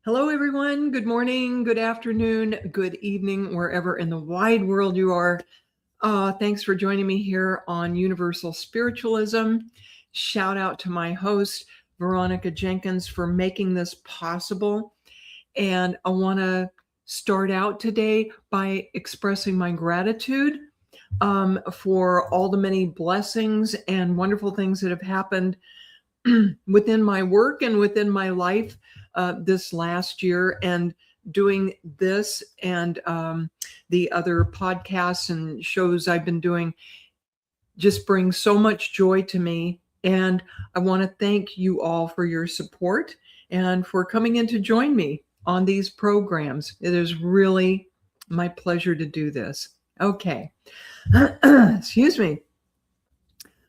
Hello, everyone. Good morning, good afternoon, good evening, wherever in the wide world you are. Thanks for joining me here on Universal Spiritualism. Shout out to my host, Veronica Jenkins, for making this possible. And I want to start out today by expressing my gratitude for all the many blessings and wonderful things that have happened within my work and within my life this last year, and doing this and the other podcasts and shows I've been doing just brings so much joy to me. And I want to thank you all for your support and for coming in to join me on these programs. It is really my pleasure to do this. Okay. Excuse me.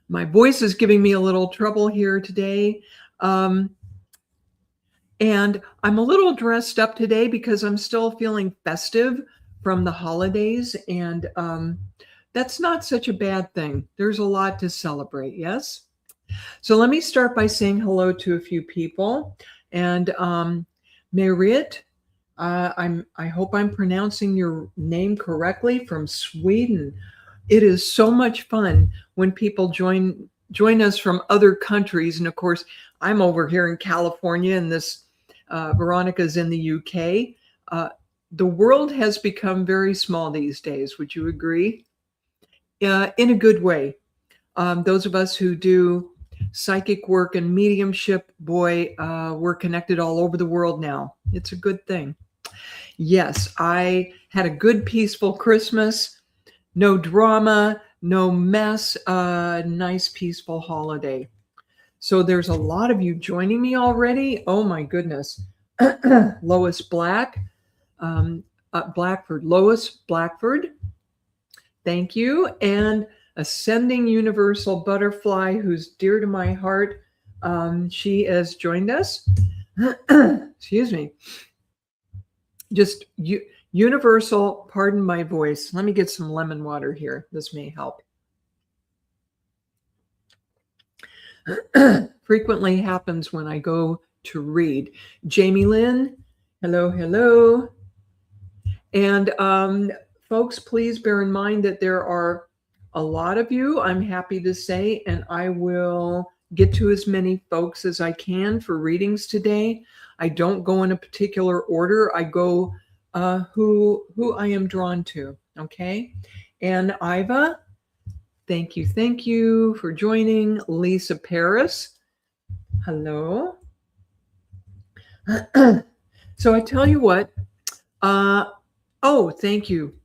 My voice is giving me a little trouble here today. And I'm a little dressed up today because I'm still feeling festive from the holidays. And that's not such a bad thing. There's a lot to celebrate, yes? So let me start by saying hello to a few people. And Merit, I hope I'm pronouncing your name correctly, from Sweden. It is so much fun when people join us from other countries. And of course, I'm over here in California, and this Veronica's in the UK. The world has become very small these days. Would you agree? In a good way. Those of us who do psychic work and mediumship, boy, we're connected all over the world now. It's a good thing. Yes, I had a good, peaceful Christmas. No drama, no mess, nice, peaceful holiday. So there's a lot of you joining me already. Oh my goodness. Lois Blackford. Lois Blackford. Thank you. And Ascending Universal Butterfly, who's dear to my heart. She has joined us. Excuse me. Just universal, pardon my voice. Let me get some lemon water here. This may help. Frequently happens when I go to read. Jamie Lynn, hello. And folks, please bear in mind that there are a lot of you, I'm happy to say, and I will get to as many folks as I can for readings today. I don't go in a particular order. I go who I am drawn to, okay? And Iva, thank you for joining. Lisa Paris, hello. So I tell you what, thank you,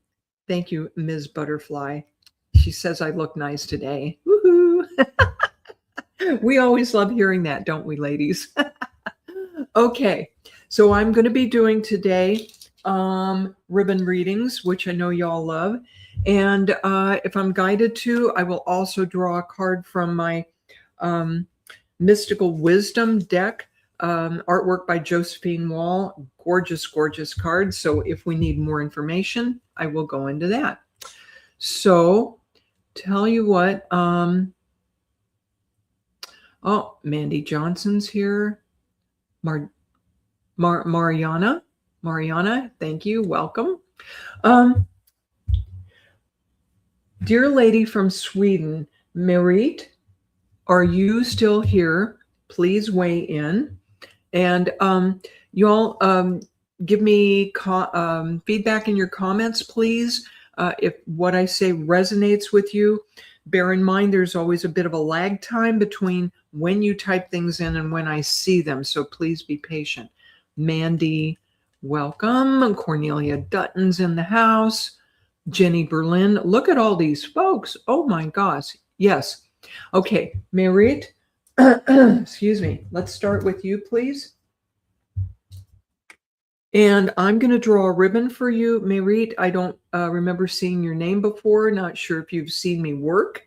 Ms. Butterfly. She says I look nice today. Woohoo! We always love hearing that, don't we, ladies? Okay, so I'm going to be doing today ribbon readings, which I know y'all love. And if I'm guided to, I will also draw a card from my Mystical Wisdom deck, artwork by Josephine Wall. Gorgeous card. So if we need more information, I will go into that. So tell you what, Mandy Johnson's here. Mariana, thank you. Welcome. Dear lady from Sweden, Merit, are you still here? Please weigh in. And you all give me feedback in your comments, please. If what I say resonates with you, bear in mind there's always a bit of a lag time between when you type things in and when I see them. So please be patient. Mandy, welcome. Cornelia Dutton's in the house. Jenny Berlin. Look at all these folks. Oh my gosh. Yes. Okay, Merit, excuse me. Let's start with you, please. And I'm going to draw a ribbon for you, Merit. I don't remember seeing your name before. Not sure if you've seen me work.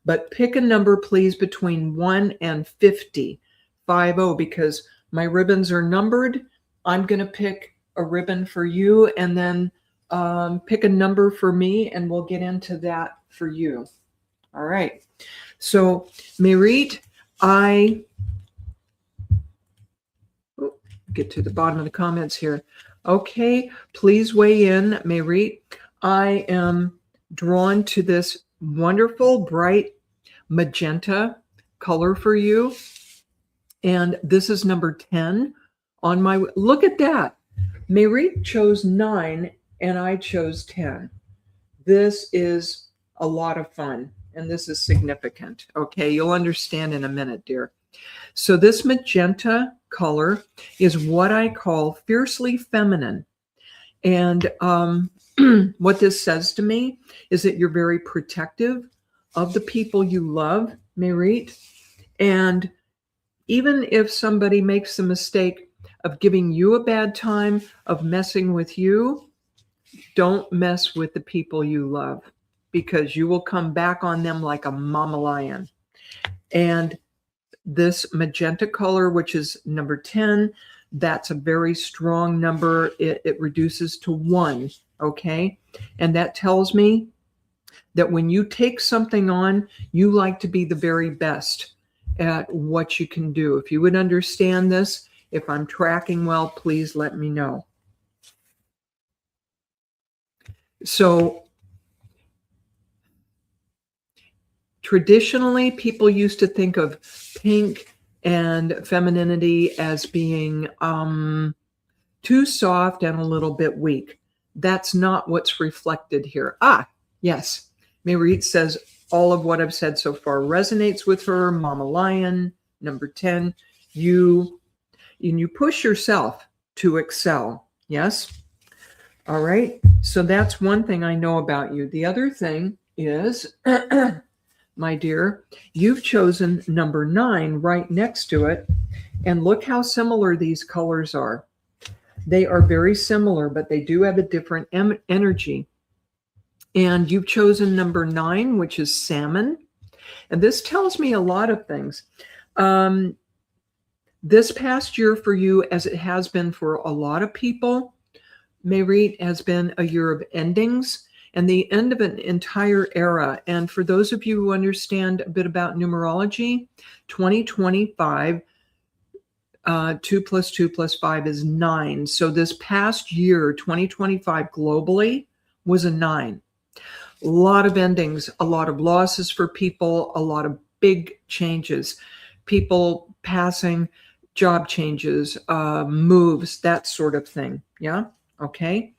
But pick a number, please, between 1 and 50. 50, because my ribbons are numbered. I'm going to pick a ribbon for you, and then pick a number for me, and we'll get into that for you. All right. So, Merit, get to the bottom of the comments here. Okay, please weigh in, Mayrit. I am drawn to this wonderful, bright magenta color for you. And this is number 10 on my, look at that. Mayrit chose 9 and I chose 10. This is a lot of fun and this is significant. Okay, you'll understand in a minute, dear. So this magenta color is what I call fiercely feminine. And what this says to me is that you're very protective of the people you love, Mayrit. And even if somebody makes the mistake of giving you a bad time, of messing with you, don't mess with the people you love, because you will come back on them like a mama lion. And this magenta color, which is number 10, that's a very strong number. It reduces to 1, okay? And that tells me that when you take something on, you like to be the very best at what you can do. If you would understand this, if I'm tracking well, please let me know. So traditionally, people used to think of pink and femininity as being too soft and a little bit weak. That's not what's reflected here. Ah, yes. Mayrit says all of what I've said so far resonates with her. Mama Lion, number 10. You push yourself to excel. Yes? All right. So that's one thing I know about you. The other thing is, my dear, you've chosen number 9 right next to it. And look how similar these colors are. They are very similar, but they do have a different energy. And you've chosen number 9, which is salmon. And this tells me a lot of things. This past year for you, as it has been for a lot of people, Mayrit, has been a year of endings and the end of an entire era. And for those of you who understand a bit about numerology, 2025, 2 + 2 + 5 is 9. So this past year, 2025 globally, was a 9. A lot of endings, a lot of losses for people, a lot of big changes, people passing, job changes, moves, that sort of thing. Yeah. Okay.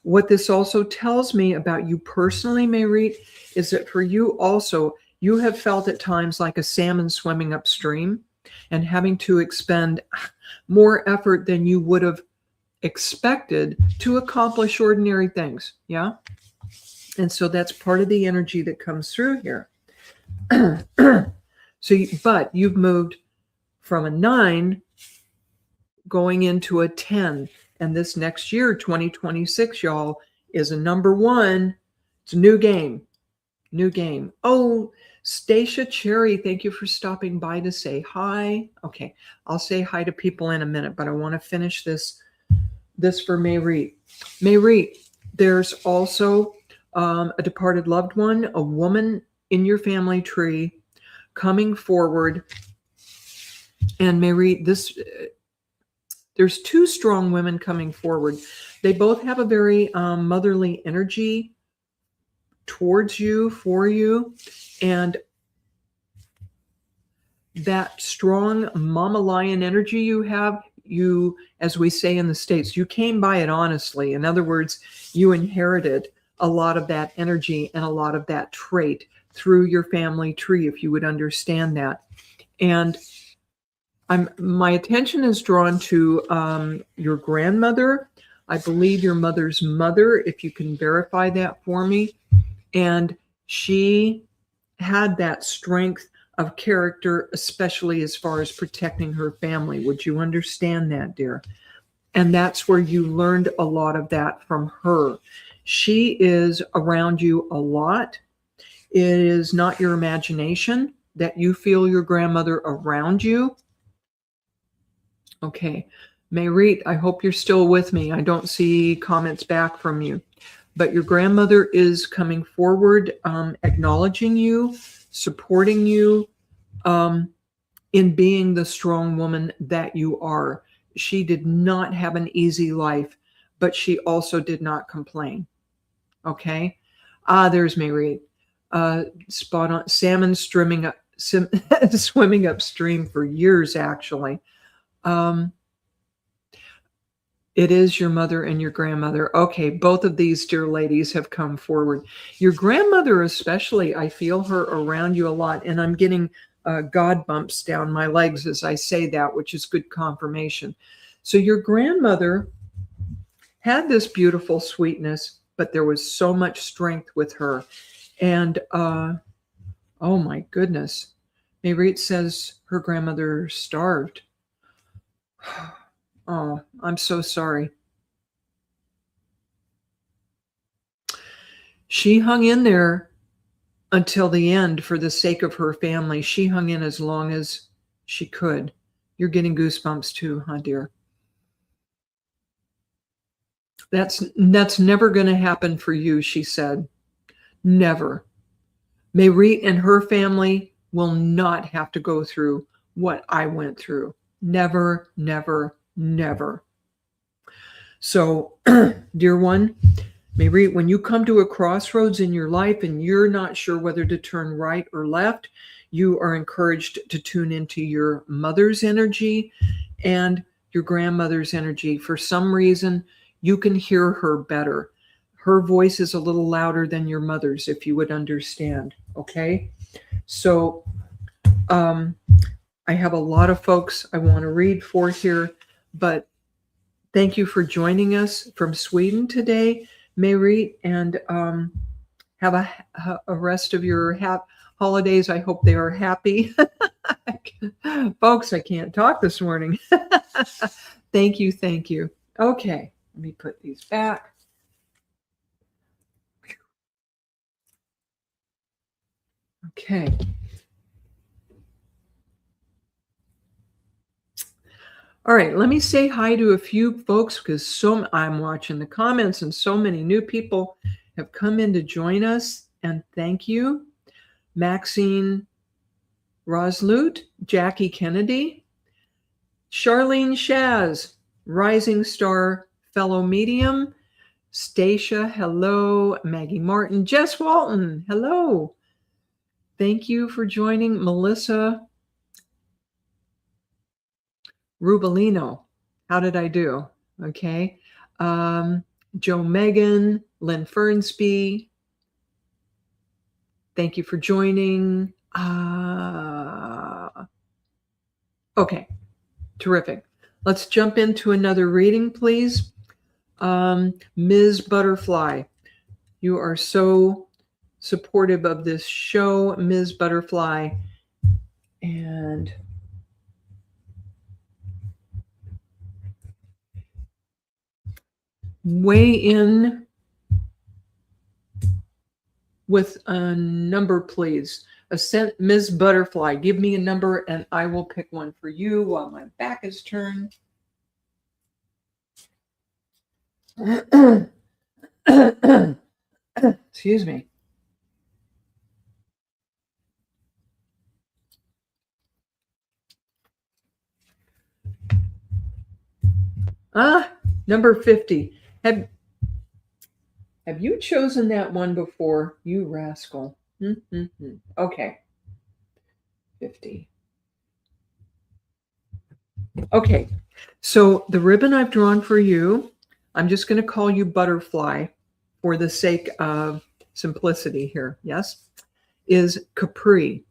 What this also tells me about you personally, Mayrit, is that for you also, you have felt at times like a salmon swimming upstream and having to expend more effort than you would have expected to accomplish ordinary things. Yeah. And so that's part of the energy that comes through here. But you've moved from a 9 going into a 10. And this next year, 2026, y'all, is a number 1. It's a new game. New game. Oh, Stacia Cherry, thank you for stopping by to say hi. Okay, I'll say hi to people in a minute, but I want to finish this for Mayrit. Mayrit, there's also a departed loved one, a woman in your family tree coming forward. And Mayrit, there's 2 strong women coming forward. They both have a very motherly energy towards you, for you. And that strong mama lion energy you have, you, as we say in the States, you came by it honestly. In other words, you inherited a lot of that energy and a lot of that trait through your family tree, if you would understand that. And my attention is drawn to your grandmother. I believe your mother's mother, if you can verify that for me. And she had that strength of character, especially as far as protecting her family. Would you understand that, dear? And that's where you learned a lot of that from her. She is around you a lot. It is not your imagination that you feel your grandmother around you. Okay. Mayrit, I hope you're still with me. I don't see comments back from you. But your grandmother is coming forward, acknowledging you, supporting you in being the strong woman that you are. she did not have an easy life, but she also did not complain. Okay. There's Mary. Spot on. Salmon swimming upstream for years, actually. It is your mother and your grandmother. Okay, both of these dear ladies have come forward. Your grandmother especially, I feel her around you a lot, and I'm getting God bumps down my legs as I say that, which is good confirmation. So your grandmother had this beautiful sweetness, but there was so much strength with her. And oh my goodness, Mayreet says her grandmother starved. Oh, I'm so sorry. She hung in there until the end for the sake of her family. She hung in as long as she could. You're getting goosebumps too, huh, dear? That's never going to happen for you, she said. Never. Mayreet and her family will not have to go through what I went through. Never, never, never. So, dear one, Mayreet, when you come to a crossroads in your life and you're not sure whether to turn right or left, you are encouraged to tune into your mother's energy and your grandmother's energy. For some reason, you can hear her better. Her voice is a little louder than your mother's, if you would understand. Okay? So, I have a lot of folks I want to read for here, but thank you for joining us from Sweden today, Mayreet, and have a rest of your holidays. I hope they are happy. Folks, I can't talk this morning. Thank you, thank you. Okay, let me put these back. Okay. All right, let me say hi to a few folks because I'm watching the comments and so many new people have come in to join us, and thank you. Maxine Roslut, Jackie Kennedy, Charlene Shaz, Rising Star Fellow Medium, Stacia, hello, Maggie Martin, Jess Walton, hello. Thank you for joining. Melissa Rubalino. How did I do? Okay. Joe Megan, Lynn Fernsby. Thank you for joining. Okay. Terrific. Let's jump into another reading, please. Ms. Butterfly, you are so supportive of this show, Ms. Butterfly. And weigh in with a number, please. Ms. Butterfly, give me a number and I will pick one for you while my back is turned. Excuse me. Number 50. Have you chosen that one before, you rascal? Okay. 50. Okay. So the ribbon I've drawn for you, I'm just going to call you Butterfly for the sake of simplicity here. Yes? Is Capri.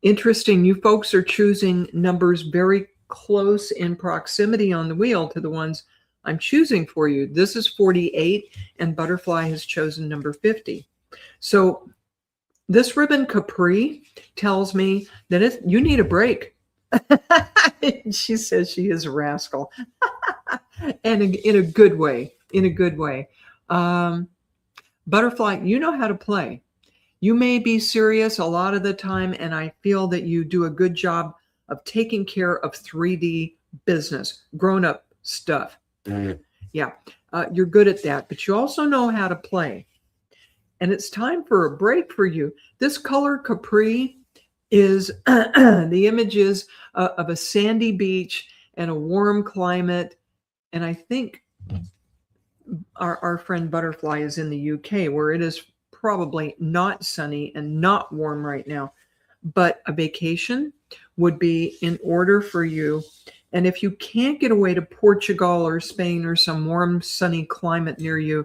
Interesting. You folks are choosing numbers very close in proximity on the wheel to the ones I'm choosing for you. This is 48 and Butterfly has chosen number 50. So this ribbon Capri tells me that you need a break. She says she is a rascal. And in a good way, Butterfly, you know how to play. You may be serious a lot of the time, and I feel that you do a good job of taking care of 3D business, grown-up stuff. Yeah, you're good at that, but you also know how to play. And it's time for a break for you. This color Capri is the images of a sandy beach and a warm climate. And I think our friend Butterfly is in the UK, where it is probably not sunny and not warm right now. But a vacation would be in order for you. And if you can't get away to Portugal or Spain or some warm, sunny climate near you,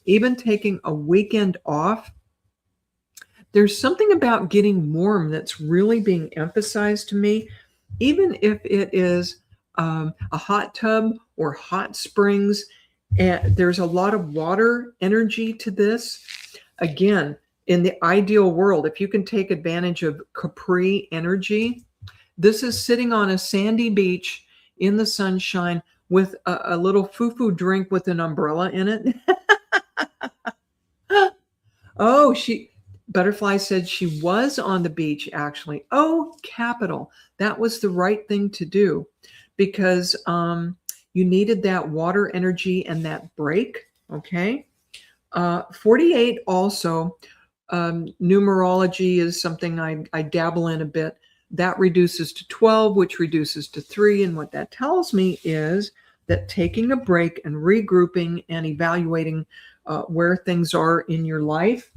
even taking a weekend off, there's something about getting warm that's really being emphasized to me, even if it is a hot tub or hot springs. And there's a lot of water energy to this. Again, in the ideal world, if you can take advantage of Capri energy, this is sitting on a sandy beach in the sunshine with a little foo-foo drink with an umbrella in it. Oh, Butterfly said she was on the beach, actually. Oh, capital. That was the right thing to do, because you needed that water energy and that break. Okay. 48 also, numerology is something I dabble in a bit. That reduces to 12, which reduces to 3. And what that tells me is that taking a break and regrouping and evaluating where things are in your life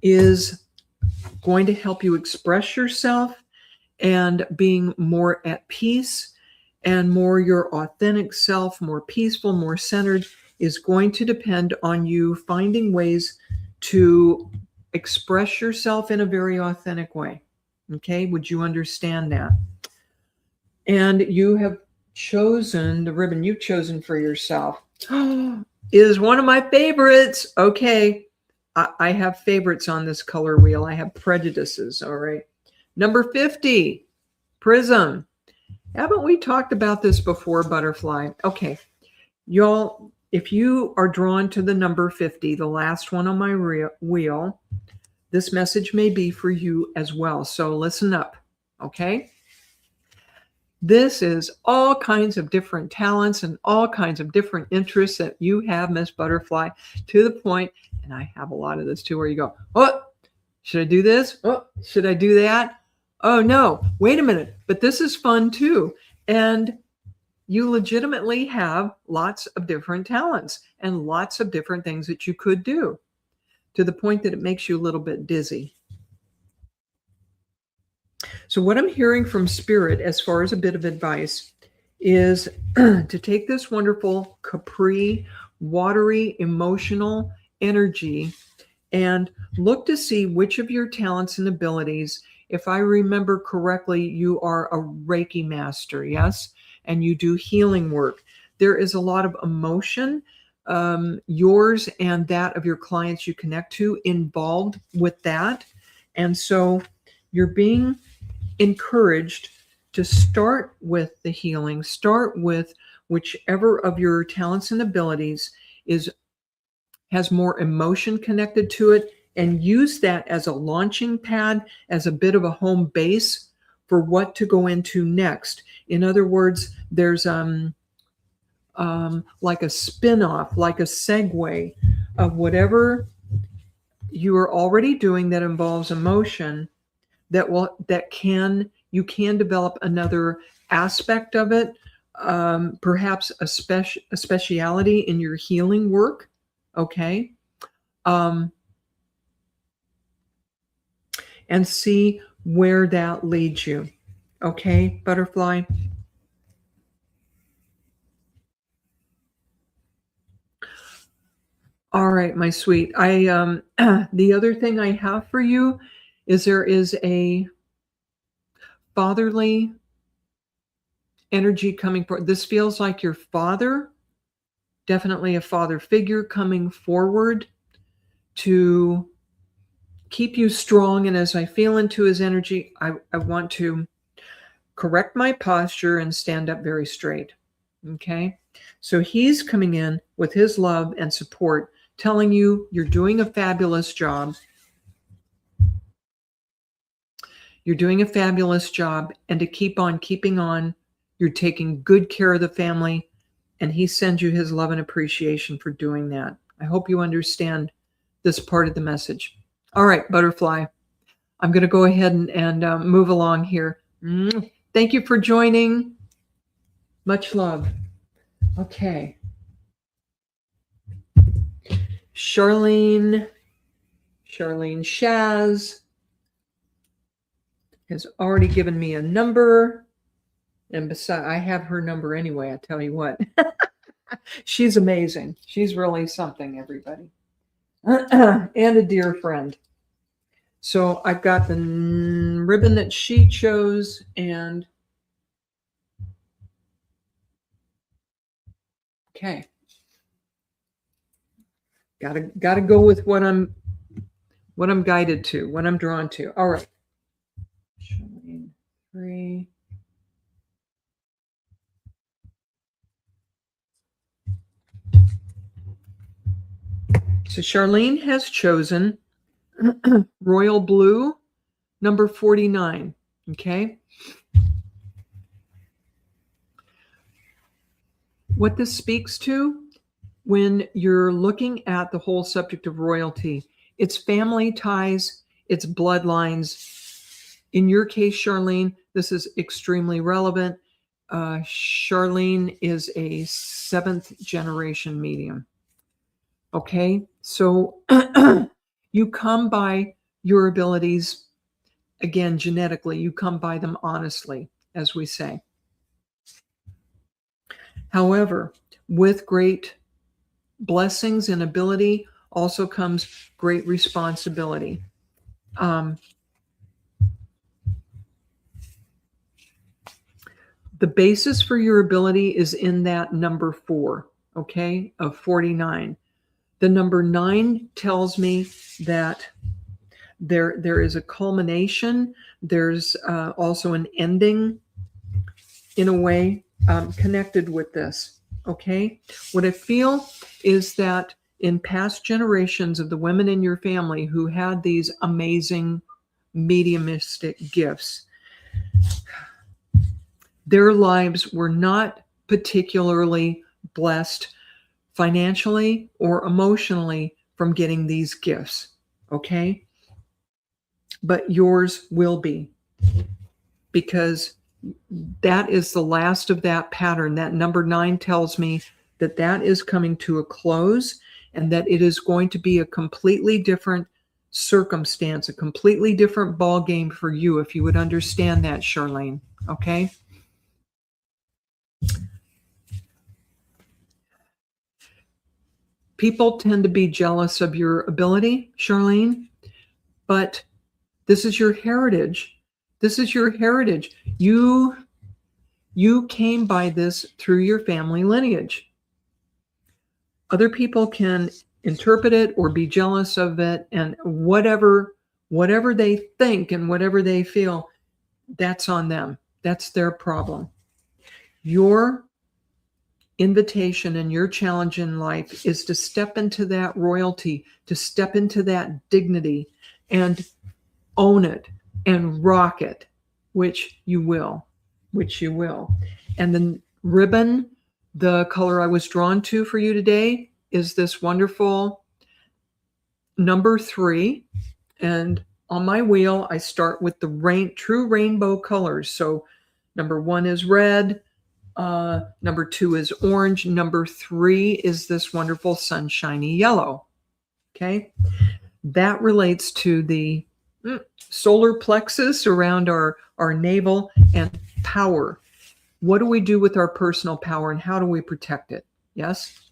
is going to help you express yourself, and being more at peace and more your authentic self, more peaceful, more centered, is going to depend on you finding ways to express yourself in a very authentic way. Okay, would you understand that? And you have chosen, the ribbon you've chosen for yourself is one of my favorites. Okay, I have favorites on this color wheel. I have prejudices, all right. Number 50, Prism. Haven't we talked about this before, Butterfly? Okay, y'all, if you are drawn to the number 50, the last one on my wheel, this message may be for you as well. So listen up, okay? This is all kinds of different talents and all kinds of different interests that you have, Miss Butterfly, to the point, and I have a lot of this too, where you go, oh, should I do this? Oh, should I do that? Oh, no, wait a minute, but this is fun too. And you legitimately have lots of different talents and lots of different things that you could do, to the point that it makes you a little bit dizzy. So what I'm hearing from Spirit, as far as a bit of advice, is to take this wonderful Capri, watery, emotional energy and look to see which of your talents and abilities, if I remember correctly, you are a Reiki master, yes? And you do healing work. There is a lot of emotion, yours and that of your clients you connect to, involved with that. And so you're being encouraged to start with the healing, start with whichever of your talents and abilities has more emotion connected to it, and use that as a launching pad, as a bit of a home base for what to go into next. In other words, there's like a spin-off, like a segue of whatever you are already doing that involves emotion, you can develop another aspect of it, perhaps a speciality in your healing work. Okay. And see where that leads you. Okay, Butterfly? All right, my sweet. The other thing I have for you is there is a fatherly energy coming forward. This feels like your father, definitely a father figure coming forward to keep you strong. And as I feel into his energy, I want to correct my posture and stand up very straight. Okay. So he's coming in with his love and support, telling you you're doing a fabulous job. You're doing a fabulous job, and to keep on keeping on. You're taking good care of the family, and he sends you his love and appreciation for doing that. I hope you understand this part of the message. All right, Butterfly, I'm going to go ahead and move along here. Thank you for joining. Much love. Okay. Charlene Shaz has already given me a number. And besides, I have her number anyway, I tell you what. She's amazing. She's really something, everybody. And a dear friend. So I've got the ribbon that she chose, and okay. Gotta go with what I'm guided to, what I'm drawn to. All right. 3. So Charlene has chosen Royal Blue, number 49. Okay. What this speaks to when you're looking at the whole subject of royalty, it's family ties, it's bloodlines. In your case, Charlene, this is extremely relevant. Charlene is a 7th generation medium. Okay, so you come by your abilities, again, genetically, you come by them honestly, as we say. However, with great blessings and ability also comes great responsibility. The basis for your ability is in that number 4, okay, of 49. The number 9 tells me that there is a culmination. There's also an ending in a way connected with this. Okay. What I feel is that in past generations of the women in your family who had these amazing mediumistic gifts, their lives were not particularly blessed financially or emotionally from getting these gifts. Okay. But yours will be, because that is the last of that pattern. That number 9 tells me that that is coming to a close, and that it is going to be a completely different circumstance, a completely different ball game for you, if you would understand that, Charlene. Okay. People tend to be jealous of your ability, Charlene, but this is your heritage. This is your heritage. You came by this through your family lineage. Other people can interpret it or be jealous of it, and whatever they think and whatever they feel, that's on them. That's their problem. Your invitation and your challenge in life is to step into that royalty, to step into that dignity and own it and rock it, which you will. And the ribbon, the color I was drawn to for you today, is this wonderful number 3. And on my wheel, I start with the true rainbow colors. So number 1 is red, number 2 is orange, number 3 is this wonderful sunshiny yellow. Okay, that relates to the solar plexus around our navel and power. What do we do with our personal power, and how do we protect it? Yes.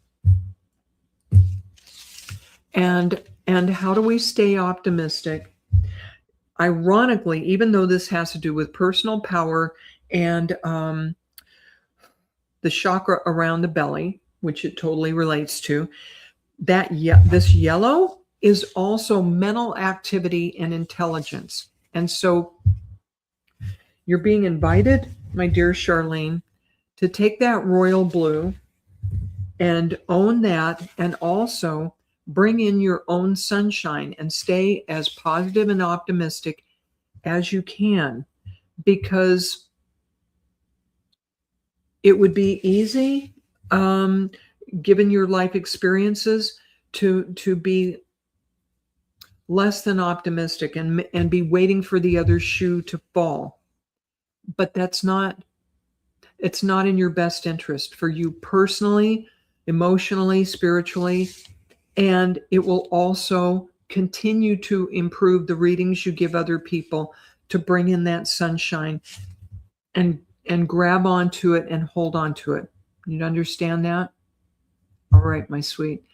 And how do we stay optimistic? Ironically, even though this has to do with personal power and the chakra around the belly, which it totally relates to, this yellow is also mental activity and intelligence. And so you're being invited, my dear Charlene, to take that royal blue and own that, and also bring in your own sunshine and stay as positive and optimistic as you can, because it would be easy, given your life experiences, to be less than optimistic and be waiting for the other shoe to fall. but it's not in your best interest for you personally, emotionally, spiritually, and it will also continue to improve the readings you give other people to bring in that sunshine and grab onto it and hold on to it. You understand that? All right, my sweet.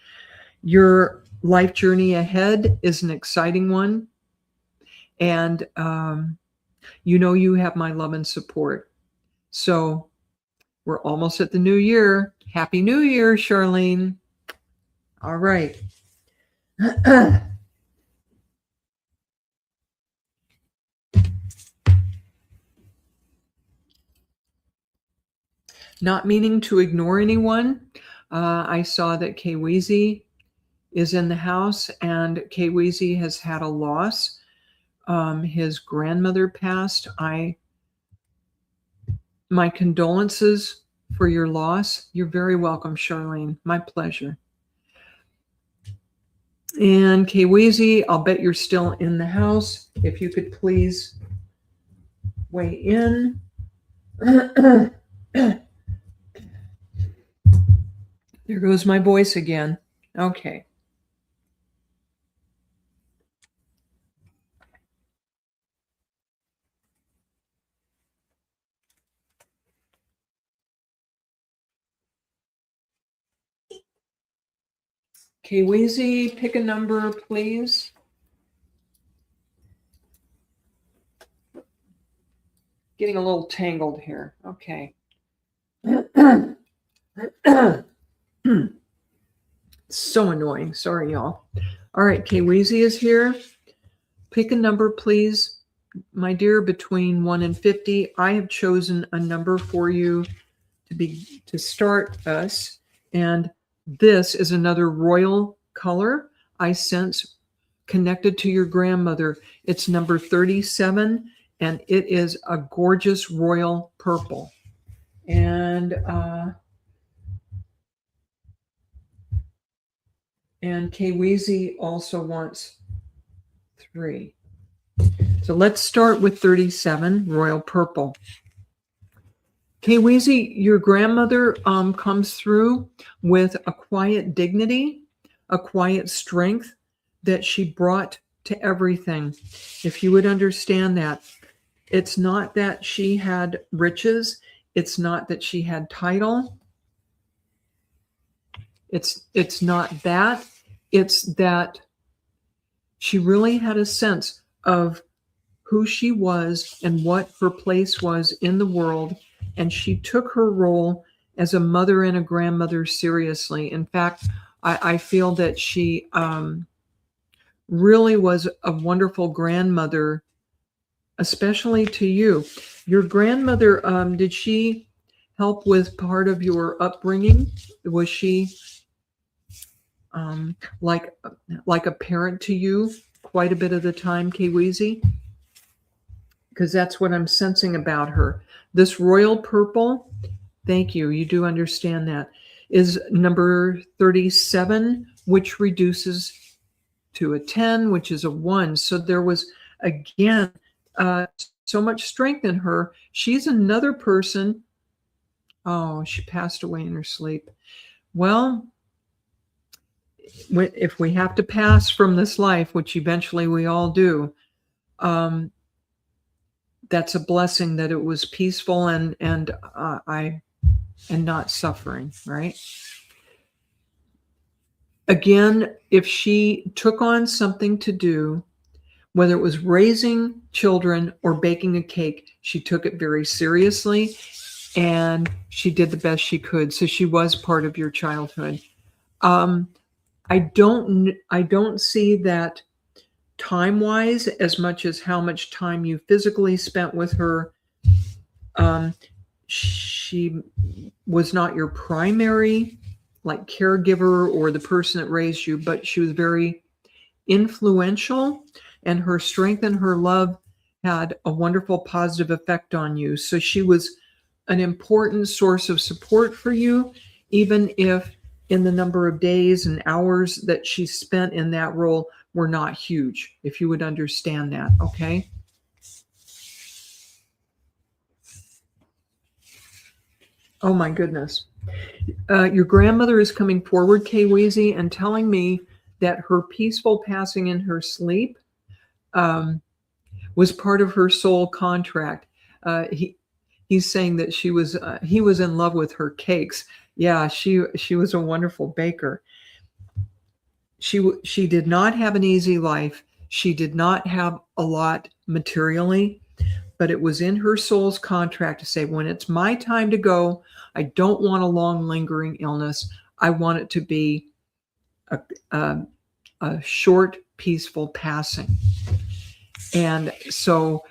Your life journey ahead is an exciting one. And you know you have my love and support. So we're almost at the new year. Happy New Year, Charlene. All right. Not meaning to ignore anyone, I saw that Kweezy is in the house, and Kweezy has had a loss. His grandmother passed. My condolences for your loss. You're very welcome, Charlene. My pleasure. And Kweezy, I'll bet you're still in the house. If you could please weigh in. There goes my voice again. Okay. Kweezy, pick a number, please. Getting a little tangled here. Okay. So annoying. Sorry, y'all. All right, Kweezy is here. Pick a number, please, my dear, between 1 and 50. I have chosen a number for you to start us, and this is another royal color I sense connected to your grandmother. It's number 37, and it is a gorgeous royal purple. And Kweezy also wants 3. So let's start with 37, royal purple. Kweezy, your grandmother comes through with a quiet dignity, a quiet strength that she brought to everything. If you would understand that, it's not that she had riches. It's not that she had title. It's not that. It's that she really had a sense of who she was and what her place was in the world. And she took her role as a mother and a grandmother seriously. In fact, I feel that she really was a wonderful grandmother, especially to you. Your grandmother, did she help with part of your upbringing? Was she like a parent to you quite a bit of the time, Kweezy? Because that's what I'm sensing about her. This royal purple, thank you, you do understand that, is number 37, which reduces to a 10, which is a 1. So there was, again, so much strength in her. She's another person. Oh, she passed away in her sleep. Well, if we have to pass from this life, which eventually we all do, that's a blessing that it was peaceful and not suffering, right? Again, if she took on something to do, whether it was raising children or baking a cake, she took it very seriously and she did the best she could. So she was part of your childhood. I don't see that time-wise as much as how much time you physically spent with her. She was not your primary like caregiver or the person that raised you, but she was very influential, and her strength and her love had a wonderful positive effect on you. So she was an important source of support for you, even if in the number of days and hours that she spent in that role were not huge, if you would understand that, okay? Oh my goodness. Your grandmother is coming forward, Kay Weezy, and telling me that her peaceful passing in her sleep um, was part of her soul contract. He's saying that he was in love with her cakes. Yeah, she was a wonderful baker. She did not have an easy life. She did not have a lot materially, but it was in her soul's contract to say, when it's my time to go, I don't want a long lingering illness. I want it to be a, a, a short, peaceful passing. And so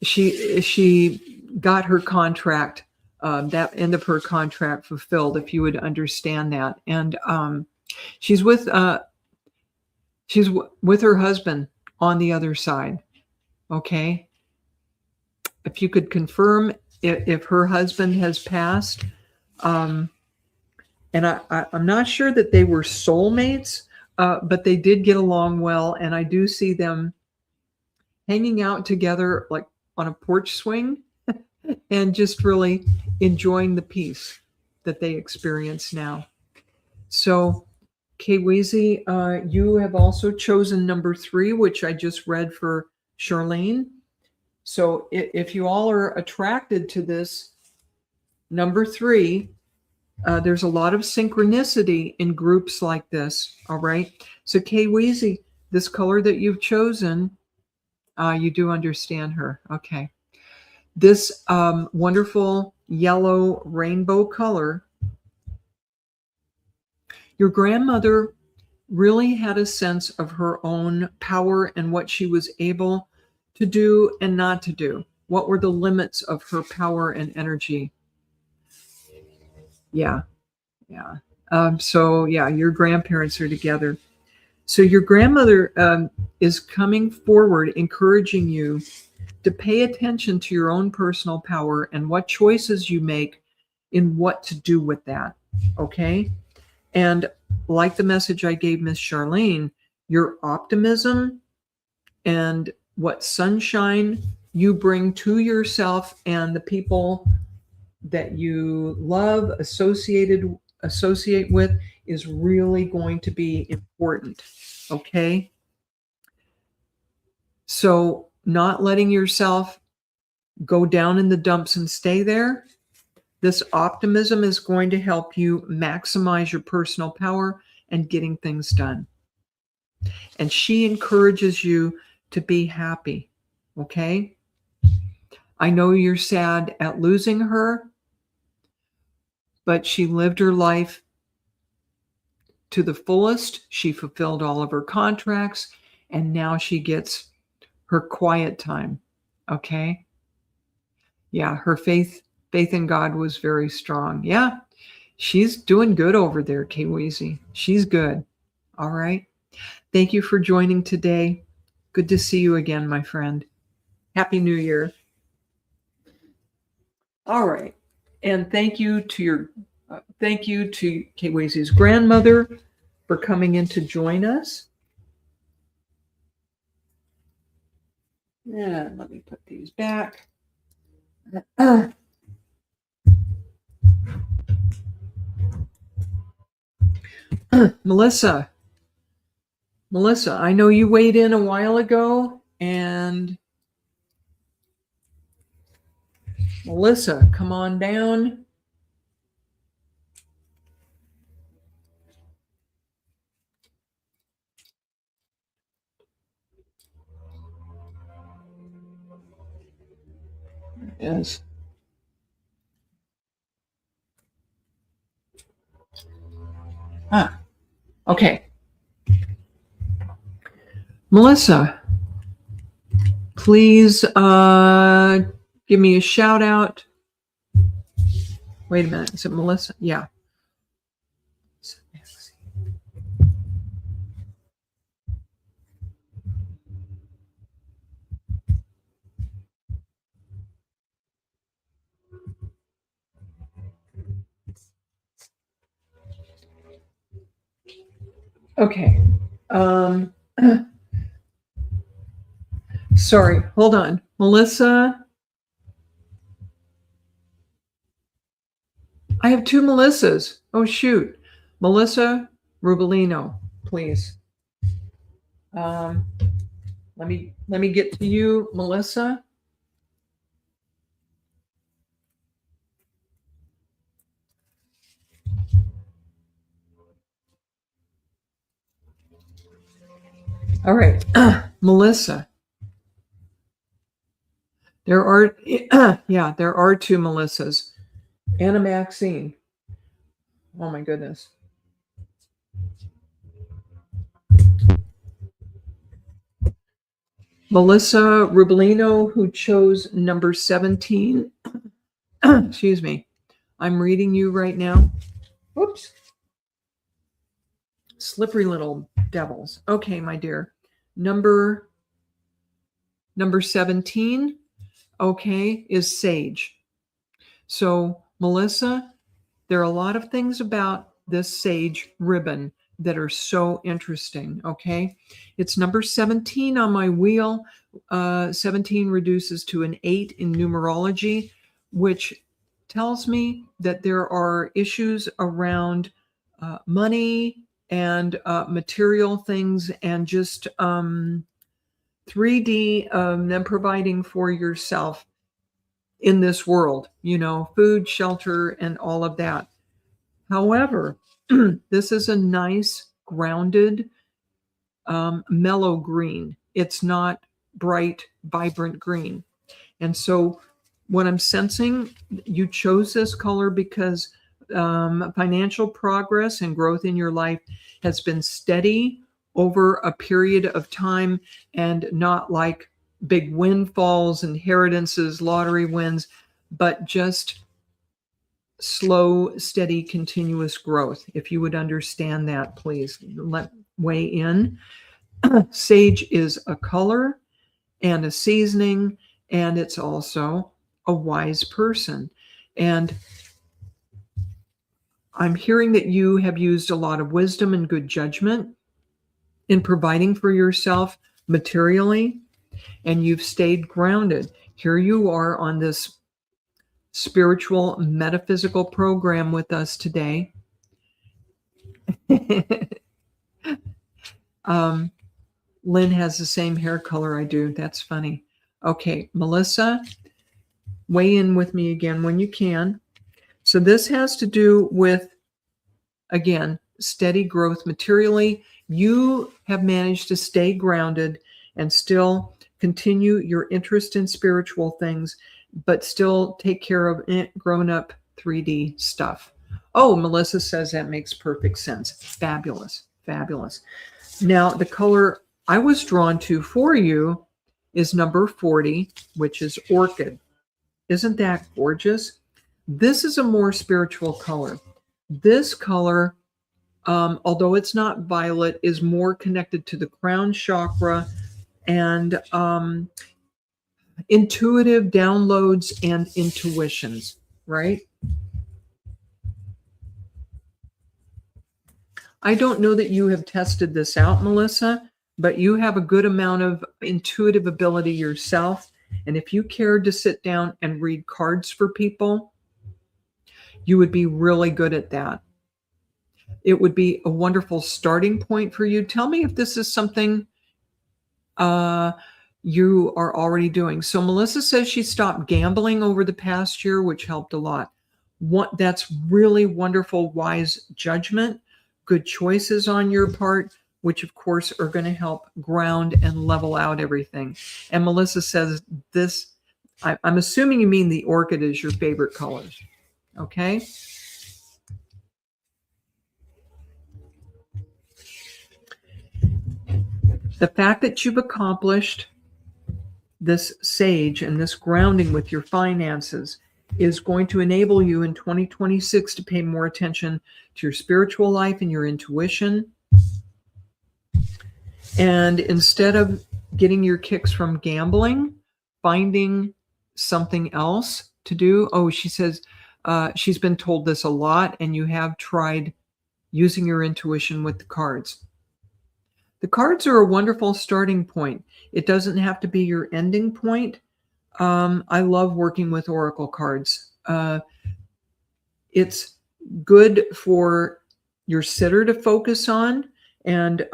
she got her contract, that end of her contract fulfilled, if you would understand that. And she's with her husband on the other side. Okay, if you could confirm if her husband has passed. And I'm not sure that they were soulmates, but they did get along well, and I do see them hanging out together, like on a porch swing, and just really enjoying the peace that they experience now. So, Kweezy, you have also chosen number 3, which I just read for Charlene. So, if you all are attracted to this number 3, there's a lot of synchronicity in groups like this. All right. So, Kweezy, this color that you've chosen, you do understand her. Okay. This wonderful yellow rainbow color, your grandmother really had a sense of her own power and what she was able to do and not to do. What were the limits of her power and energy? Yeah. Yeah. So, yeah, your grandparents are together. So, your grandmother is coming forward, encouraging you to pay attention to your own personal power and what choices you make in what to do with that. Okay. And like the message I gave Miss Charlene, your optimism and what sunshine you bring to yourself and the people that you love, associate with, is really going to be important. Okay. So, not letting yourself go down in the dumps and stay there. This optimism is going to help you maximize your personal power and getting things done. And she encourages you to be happy. Okay. I know you're sad at losing her, but she lived her life to the fullest. She fulfilled all of her contracts, and now she gets her quiet time. Okay. Yeah, her faith in God was very strong. Yeah, she's doing good over there, Kweezy. She's good. All right. Thank you for joining today. Good to see you again, my friend. Happy New Year. All right. And thank you to Kweezy's grandmother for coming in to join us. Yeah, let me put these back. Melissa, I know you weighed in a while ago, and Melissa, come on down. Yes. Okay. Melissa, please give me a shout out. Wait a minute. Is it Melissa? Yeah. Okay. Sorry. Hold on. Melissa. I have two Melissas. Oh, shoot. Melissa Rubelino, please. Um, let me get to you, Melissa. All right, Melissa. There are, yeah, there are two Melissas. Anna Maxine. Oh my goodness. Melissa Rubelino, who chose number 17. Excuse me. I'm reading you right now. Whoops. Slippery little devils. Okay, my dear. Number 17, okay, is sage. So, Melissa, there are a lot of things about this sage ribbon that are so interesting, okay? It's number 17 on my wheel. 17 reduces to an 8 in numerology, which tells me that there are issues around money and material things and just 3D, them providing for yourself in this world, food, shelter, and all of that. However, this is a nice, grounded, mellow green. It's not bright, vibrant green. And so what I'm sensing, you chose this color because financial progress and growth in your life has been steady over a period of time and not like big windfalls, inheritances, lottery wins, but just slow, steady, continuous growth. If you would understand that, please weigh in. Sage is a color and a seasoning, and it's also a wise person. And I'm hearing that you have used a lot of wisdom and good judgment in providing for yourself materially, and you've stayed grounded. Here you are on this spiritual metaphysical program with us today. Lynn has the same hair color I do. That's funny. Okay, Melissa, weigh in with me again when you can. So this has to do with, again, steady growth materially. You have managed to stay grounded and still continue your interest in spiritual things, but still take care of grown-up 3D stuff. Oh, Melissa says that makes perfect sense. Fabulous, fabulous. Now, the color I was drawn to for you is number 40, which is orchid. Isn't that gorgeous? This is a more spiritual color. This color, although it's not violet, is more connected to the crown chakra and intuitive downloads and intuitions, right? I don't know that you have tested this out, Melissa, but you have a good amount of intuitive ability yourself. And if you cared to sit down and read cards for people, you would be really good at that. It would be a wonderful starting point for you. Tell me if this is something you are already doing. So Melissa says she stopped gambling over the past year, which helped a lot. That's really wonderful, wise judgment, good choices on your part, which of course are going to help ground and level out everything. And Melissa says this, I'm assuming you mean the orchid is your favorite colors. Okay. The fact that you've accomplished this sage and this grounding with your finances is going to enable you in 2026 to pay more attention to your spiritual life and your intuition. And instead of getting your kicks from gambling, finding something else to do. Oh, she says she's been told this a lot, and you have tried using your intuition with the cards. The cards are a wonderful starting point. It doesn't have to be your ending point. I love working with oracle cards. It's good for your sitter to focus on and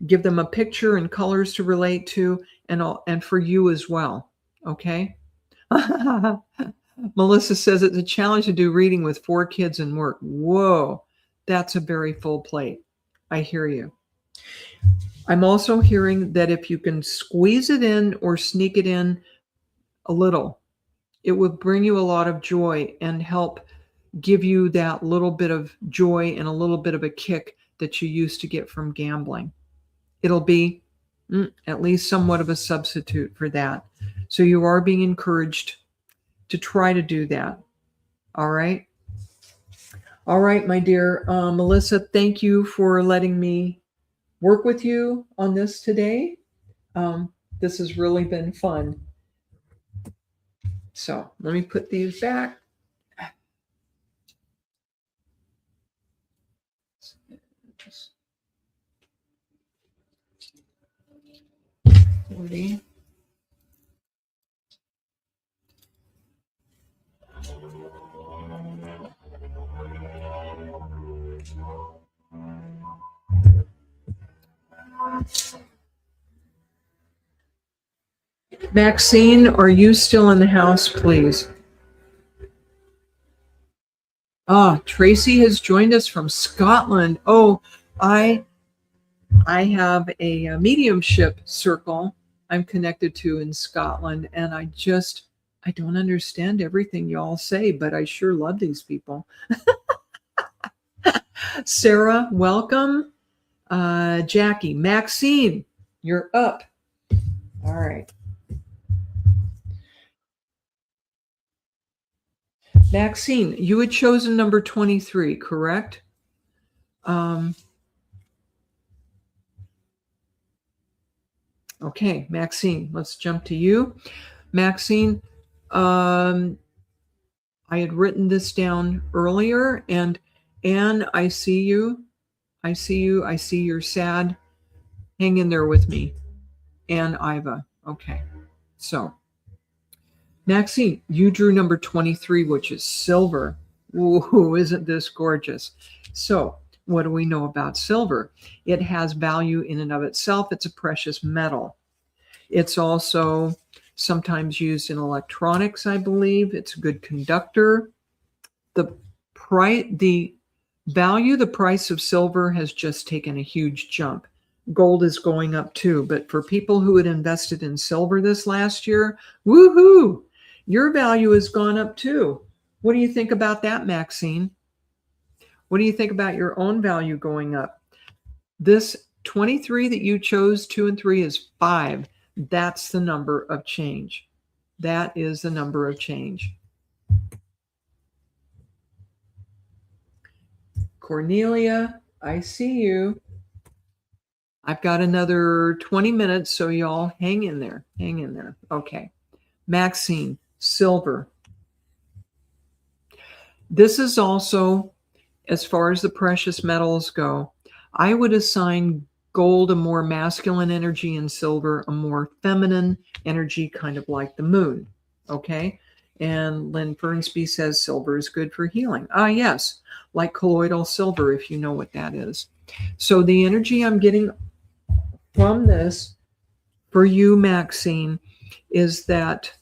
give them a picture and colors to relate to, and for you as well. Okay. Melissa says it's a challenge to do reading with 4 kids and work. Whoa, that's a very full plate. I hear you. I'm also hearing that if you can squeeze it in or sneak it in a little, it will bring you a lot of joy and help give you that little bit of joy and a little bit of a kick that you used to get from gambling. It'll be at least somewhat of a substitute for that. So you are being encouraged to try to do that. All right. All right, my dear Melissa, thank you for letting me work with you on this today. This has really been fun. So let me put these back. Maxine, are you still in the house, please? Tracy has joined us from Scotland. Oh, I have a mediumship circle I'm connected to in Scotland, and I don't understand everything y'all say, but I sure love these people. Sarah, welcome. Jackie, Maxine, you're up. All right. Maxine, you had chosen number 23, correct? Okay, Maxine, let's jump to you. Maxine, I had written this down earlier, and Anne, I see you. I see you're sad. Hang in there with me. Anne Iva. Okay. So, Maxine, you drew number 23, which is silver. Ooh, isn't this gorgeous? So, what do we know about silver? It has value in and of itself. It's a precious metal. It's also sometimes used in electronics, I believe. It's a good conductor. The price of silver has just taken a huge jump. Gold is going up too, but for people who had invested in silver this last year, woohoo, your value has gone up too. What do you think about that, Maxine? What do you think about your own value going up? This 23 that you chose, 2 and 3, is 5. That's the number of change. That is the number of change. Cornelia, I see you. I've got another 20 minutes, so y'all hang in there. Hang in there. Okay. Maxine, silver. This is also, as far as the precious metals go, I would assign gold a more masculine energy and silver a more feminine energy, kind of like the moon. Okay. And Lynn Fernsby says silver is good for healing. Yes, like colloidal silver, if you know what that is. So the energy I'm getting from this for you, Maxine, is that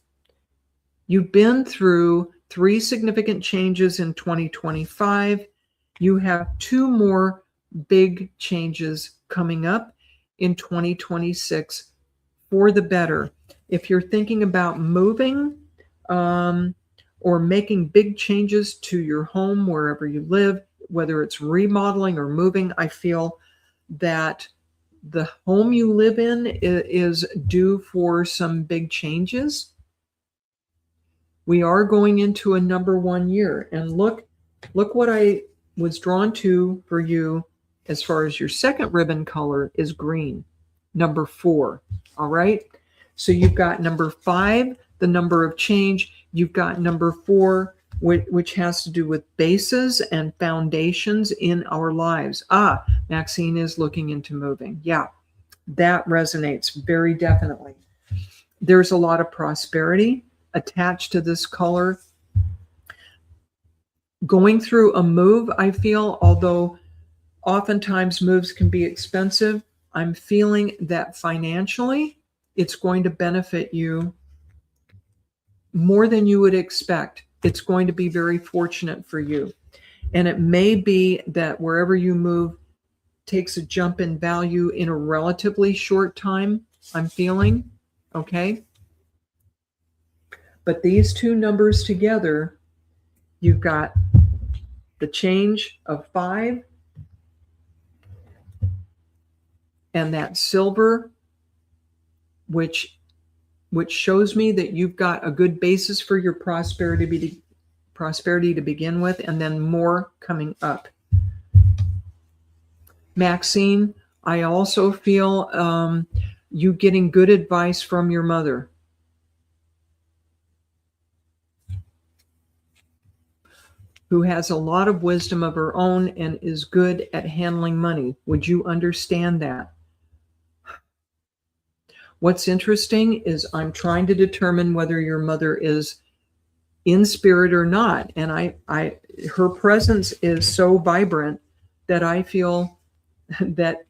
you've been through 3 significant changes in 2025. You have 2 more big changes coming up in 2026 for the better. If you're thinking about moving or making big changes to your home, wherever you live, whether it's remodeling or moving, I feel that the home you live in is due for some big changes. We are going into a number 1 year, and look what I was drawn to for you as far as your second ribbon color is green, number 4. All right. So you've got number 5, the number of change. You've got number 4, which has to do with bases and foundations in our lives. Maxine is looking into moving. Yeah, that resonates very definitely. There's a lot of prosperity attached to this color. going through a move, I feel, although oftentimes moves can be expensive, I'm feeling that financially it's going to benefit you more than you would expect. It's going to be very fortunate for you. And it may be that wherever you move takes a jump in value in a relatively short time, I'm feeling. Okay. But these two numbers together, you've got the change of 5 and that silver, which shows me that you've got a good basis for your prosperity to begin with, and then more coming up. Maxine, I also feel you getting good advice from your mother. Who has a lot of wisdom of her own and is good at handling money. Would you understand that? What's interesting is I'm trying to determine whether your mother is in spirit or not. And her presence is so vibrant that I feel that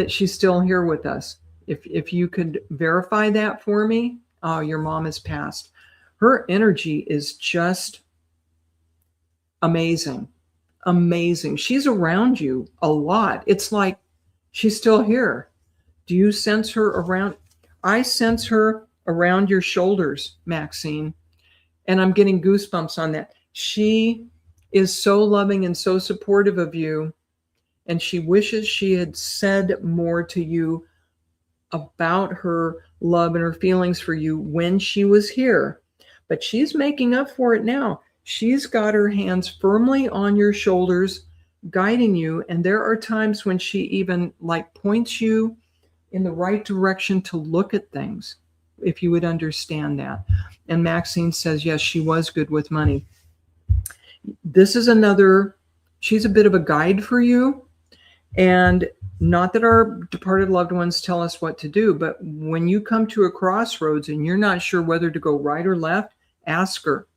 she's still here with us. If you could verify that for me. Oh, your mom has passed. Her energy is just amazing. Amazing. She's around you a lot. It's like she's still here. Do you sense her around? I sense her around your shoulders, Maxine, and I'm getting goosebumps on that. She is so loving and so supportive of you, and she wishes she had said more to you about her love and her feelings for you when she was here. But she's making up for it now. She's got her hands firmly on your shoulders, guiding you, and there are times when she even points you in the right direction to look at things, if you would understand that. And Maxine says, yes, she was good with money. This is she's a bit of a guide for you. And not that our departed loved ones tell us what to do, but when you come to a crossroads and you're not sure whether to go right or left, ask her.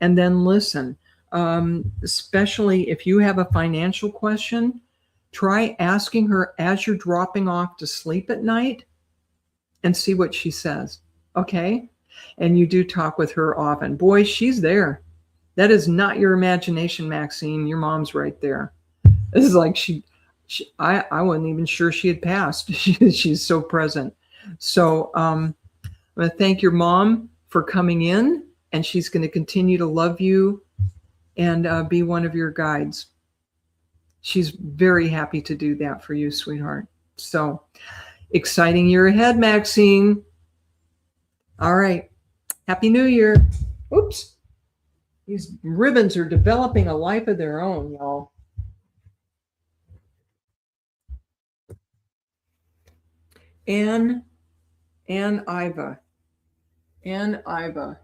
And then listen, especially if you have a financial question, try asking her as you're dropping off to sleep at night and see what she says. Okay? And you do talk with her often. Boy, she's there. That is not your imagination, Maxine. Your mom's right there. This is like I wasn't even sure she had passed. She's so present. So I'm going to thank your mom for coming in, and she's going to continue to love you and be one of your guides. She's very happy to do that for you, sweetheart. So exciting year ahead, Maxine. All right. Happy New Year. Oops. These ribbons are developing a life of their own, y'all. Ann Iva. Ann Iva.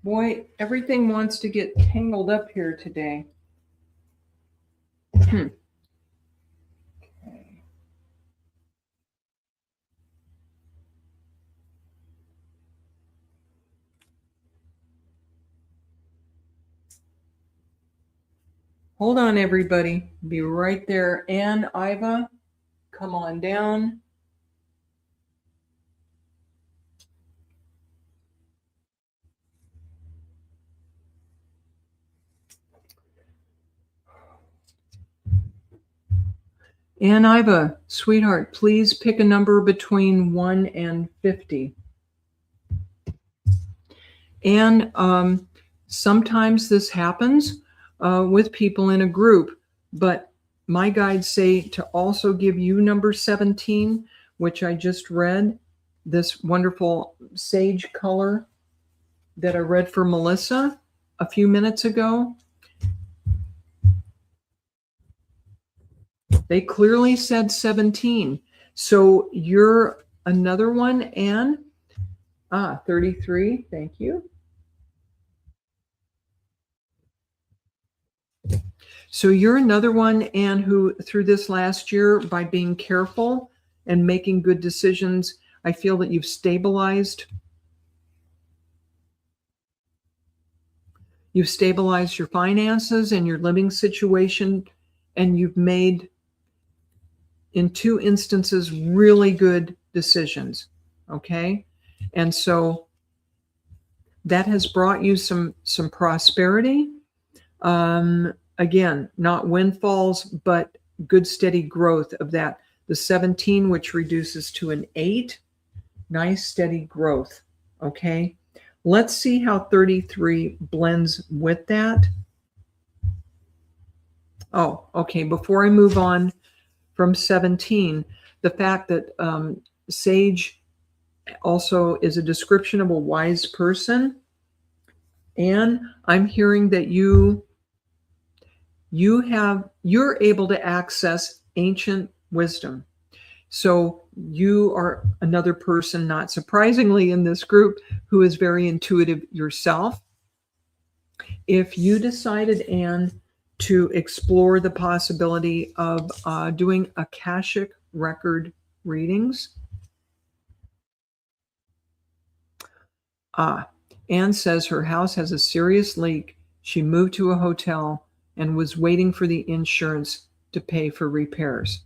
Boy, everything wants to get tangled up here today. Okay. Hold on, everybody. Be right there. Ann Iva, come on down. Ann Iva, sweetheart, please pick a number between 1 and 50. And sometimes this happens with people in a group, but my guides say to also give you number 17, which I just read, this wonderful sage color that I read for Melissa a few minutes ago. They clearly said 17. So you're another one, Anne. 33. Thank you. So you're another one, Anne, who through this last year, by being careful and making good decisions, I feel that you've stabilized. You've stabilized your finances and your living situation, and you've made, in 2 instances, really good decisions. Okay? And so that has brought you some prosperity. Again, not windfalls, but good steady growth of that. The 17, which reduces to an 8, nice steady growth. Okay? Let's see how 33 blends with that. Oh, okay. Before I move on from 17, the fact that sage also is a description of a wise person. And I'm hearing that you're able to access ancient wisdom. So you are another person, not surprisingly in this group, who is very intuitive yourself. If you decided, Anne, to explore the possibility of doing Akashic record readings, Anne says her house has a serious leak. She moved to a hotel and was waiting for the insurance to pay for repairs.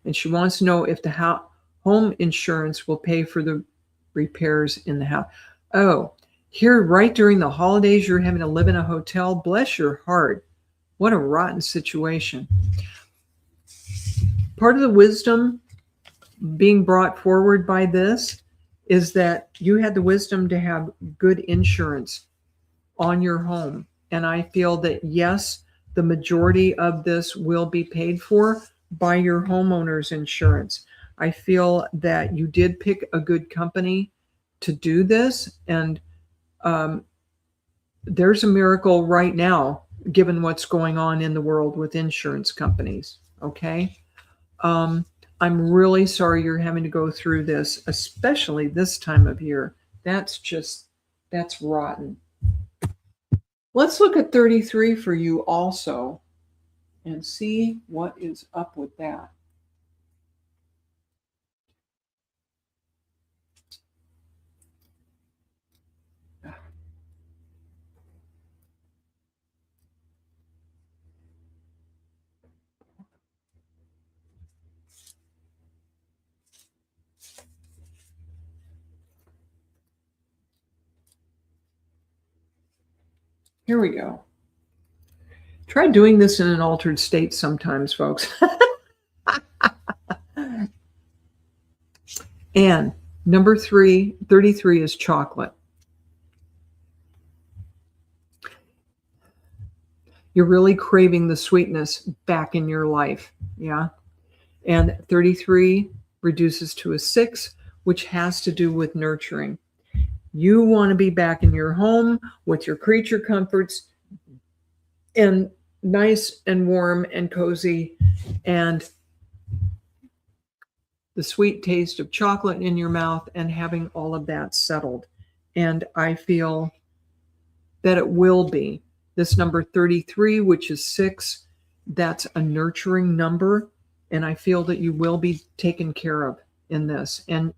And she wants to know if the home insurance will pay for the repairs in the house. Oh, here, right during the holidays, you're having to live in a hotel. Bless your heart. What a rotten situation. Part of the wisdom being brought forward by this is that you had the wisdom to have good insurance on your home. And I feel that, yes, the majority of this will be paid for by your homeowner's insurance. I feel that you did pick a good company to do this. And there's a miracle right now, given what's going on in the world with insurance companies. Okay. I'm really sorry you're having to go through this, especially this time of year. That's rotten. Let's look at 33 for you also and see what is up with that. Here we go. Try doing this in an altered state sometimes, folks. And number 33 is chocolate. You're really craving the sweetness back in your life. Yeah. And 33 reduces to a 6, which has to do with nurturing. You want to be back in your home with your creature comforts and nice and warm and cozy, and the sweet taste of chocolate in your mouth and having all of that settled. And I feel that it will be. This number 33, which is 6, that's a nurturing number. And I feel that you will be taken care of in this. And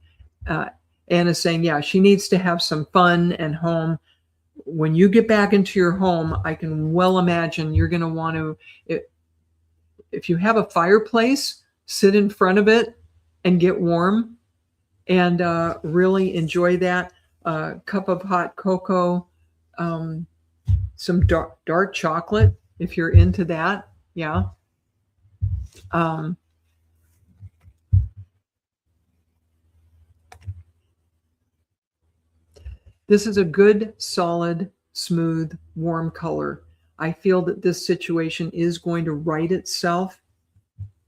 Anna's saying, yeah, she needs to have some fun and home. When you get back into your home, I can well imagine you're going to want to, if you have a fireplace, sit in front of it and get warm and really enjoy that. Cup of hot cocoa, some dark chocolate, if you're into that. Yeah. This is a good, solid, smooth, warm color. I feel that this situation is going to right itself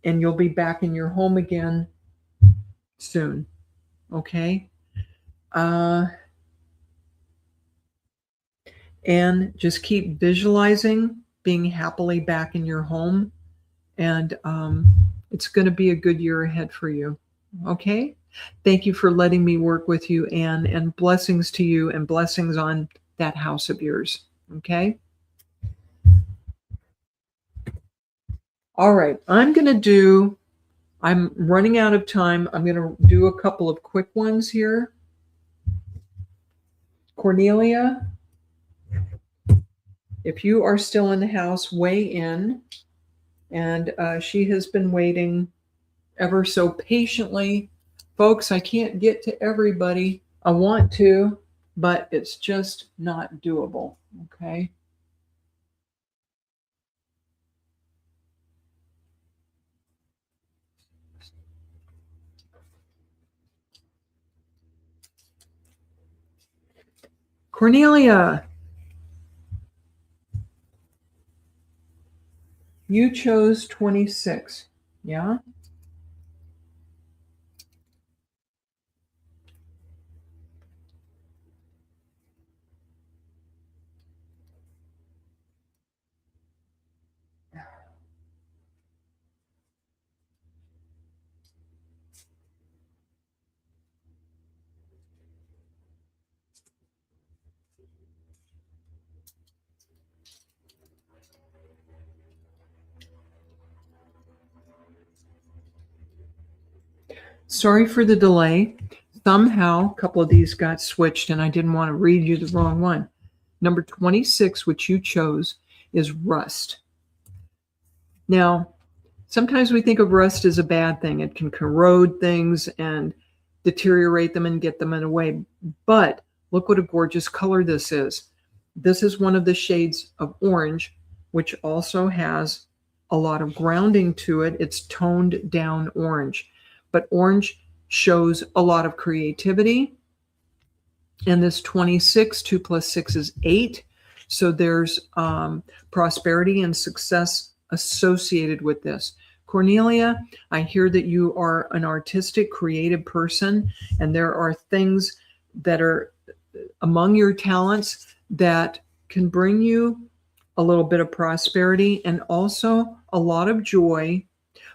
and you'll be back in your home again soon. Okay. And just keep visualizing being happily back in your home. And it's going to be a good year ahead for you. Okay? Thank you for letting me work with you, Anne, and blessings to you and blessings on that house of yours. Okay? All right. I'm running out of time. I'm going to do a couple of quick ones here. Cornelia, if you are still in the house, weigh in. And she has been waiting ever so patiently. Folks, I can't get to everybody. I want to, but it's just not doable. Okay. Cornelia, you chose 26. Yeah. Sorry for the delay. Somehow, a couple of these got switched, and I didn't want to read you the wrong one. Number 26, which you chose, is rust. Now, sometimes we think of rust as a bad thing. It can corrode things and deteriorate them and get them in a way. But look what a gorgeous color this is. This is one of the shades of orange, which also has a lot of grounding to it. It's toned down orange. But orange shows a lot of creativity. And this 26, 2 plus 6 is 8. So there's prosperity and success associated with this. Cornelia, I hear that you are an artistic, creative person, and there are things that are among your talents that can bring you a little bit of prosperity and also a lot of joy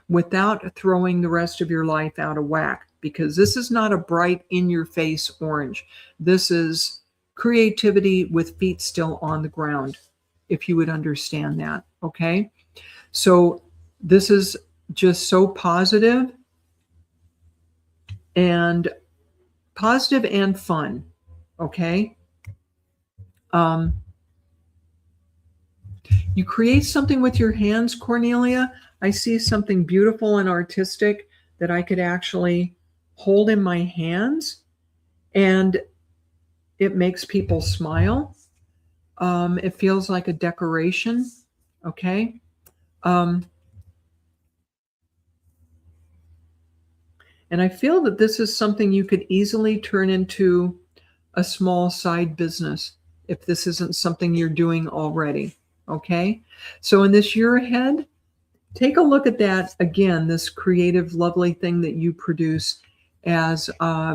without throwing the rest of your life out of whack, because this is not a bright in-your-face orange. This is creativity with feet still on the ground, if you would understand that, okay? So this is just so positive and fun, okay? You create something with your hands, Cornelia. I see something beautiful and artistic that I could actually hold in my hands, and it makes people smile. It feels like a decoration, okay? And I feel that this is something you could easily turn into a small side business if this isn't something you're doing already, okay? So in this year ahead, take a look at that again, this creative, lovely thing that you produce as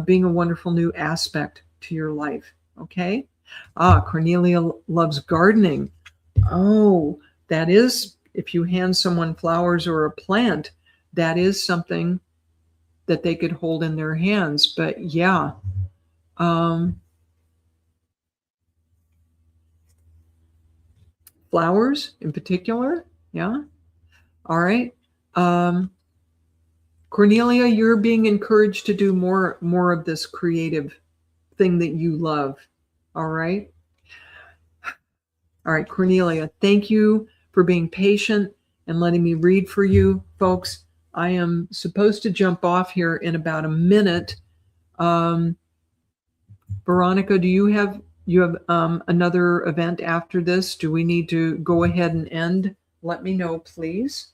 being a wonderful new aspect to your life, okay? Cornelia loves gardening. Oh, that is, if you hand someone flowers or a plant, that is something that they could hold in their hands. But yeah, flowers in particular, yeah. All right. Cornelia, you're being encouraged to do more of this creative thing that you love. All right. All right, Cornelia, thank you for being patient and letting me read for you, folks. I am supposed to jump off here in about a minute. Veronica, do you have another event after this? Do we need to go ahead and end? Let me know, please.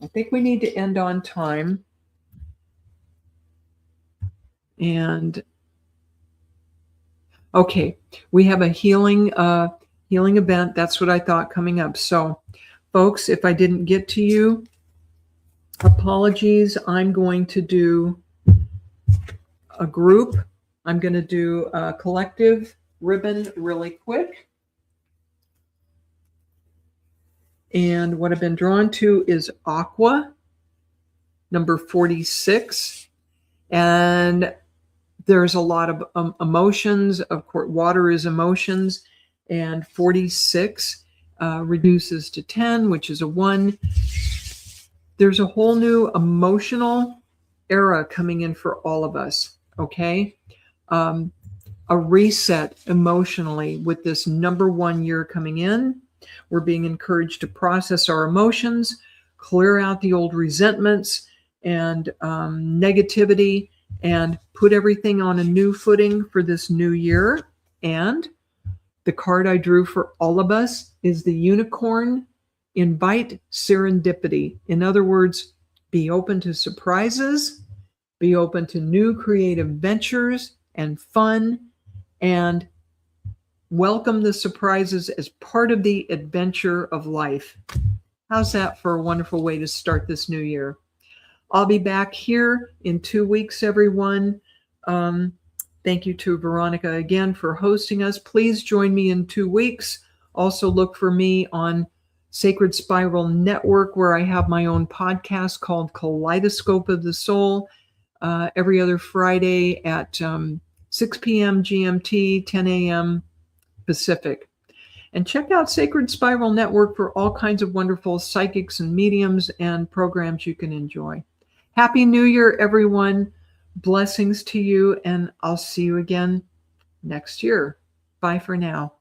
I think we need to end on time. And okay, we have a healing event. That's what I thought coming up. So, folks, if I didn't get to you, apologies. I'm going to do a group. I'm going to do a collective ribbon really quick. And what I've been drawn to is Aqua, number 46. And there's a lot of emotions. Of course, water is emotions. And 46 reduces to 10, which is a 1. There's a whole new emotional era coming in for all of us, okay? A reset emotionally with this number 1 year coming in. We're being encouraged to process our emotions, clear out the old resentments and negativity, and put everything on a new footing for this new year. And the card I drew for all of us is the unicorn. Invite serendipity. In other words, be open to surprises, be open to new creative ventures and fun, and welcome the surprises as part of the adventure of life. How's that for a wonderful way to start this new year? I'll be back here in 2 weeks, everyone. Thank you to Veronica again for hosting us. Please join me in 2 weeks. Also look for me on Sacred Spiral Network, where I have my own podcast called Kaleidoscope of the Soul, every other Friday at 6 p.m. GMT, 10 a.m. Pacific. And check out Sacred Spiral Network for all kinds of wonderful psychics and mediums and programs you can enjoy. Happy New Year, everyone. Blessings to you, and I'll see you again next year. Bye for now.